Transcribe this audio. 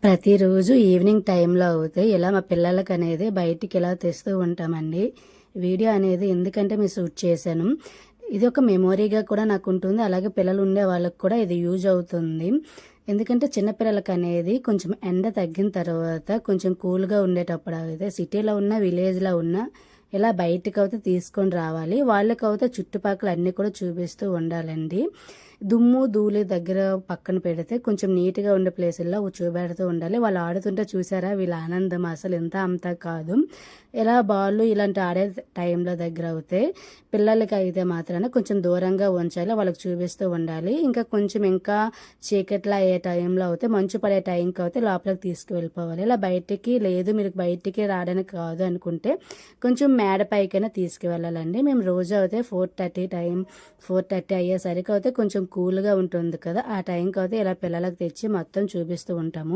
ప్రతిరోజు ఈవినింగ్ టైంలో అవుతే ఇలా మా పిల్లలకి అనేది బయటికి ఇలా తెస్తూ ఉంటామండి. వీడియో అనేది ఎందుకంటే మేము షూట్ చేశాను. ఇది ఒక మెమొరీగా కూడా నాకు ఉంటుంది. అలాగే పిల్లలు ఉండే వాళ్ళకి కూడా ఇది యూజ్ అవుతుంది. ఎందుకంటే చిన్నపిల్లలకి అనేది కొంచెం ఎండ తగ్గిన తర్వాత కొంచెం కూల్గా ఉండేటప్పుడు అయితే సిటీలో ఉన్న విలేజ్లో ఉన్న ఇలా బయటకు అయితే తీసుకొని రావాలి. వాళ్ళకైతే చుట్టుపక్కల అన్నీ కూడా చూపిస్తూ ఉండాలండి. దుమ్ము ధూళి దగ్గర పక్కన పెడితే కొంచెం నీట్గా ఉండే ప్లేసుల్లో చూపెడుతూ ఉండాలి. వాళ్ళు ఆడుతుంటే చూసారా వీళ్ళ ఆనందం అసలు ఎంత అంతా కాదు. ఇలా బాల్ ఇలాంటి ఆడే టైంలో దగ్గర అవుతే పిల్లలకి అయితే మాత్రాన కొంచెం దూరంగా ఉంచాలి, వాళ్ళకి చూపిస్తూ ఉండాలి. ఇంకా చీకట్లో అయ్యే టైంలో అయితే మంచు పడే టైంకి అయితే లోపలికి తీసుకువెళ్ళిపోవాలి. ఇలా బయటికి లేదు మీరు బయటికి రావడానికి కాదు అనుకుంటే కొంచెం మేడ పైకైనా తీసుకువెళ్ళాలండి. మేము రోజు అయితే 4:30 అయ్యేసరికి అయితే కొంచెం కూల్గా ఉంటుంది కదా, ఆ టైంకి అయితే ఇలా పిల్లలకు తెచ్చి మొత్తం చూపిస్తూ ఉంటాము.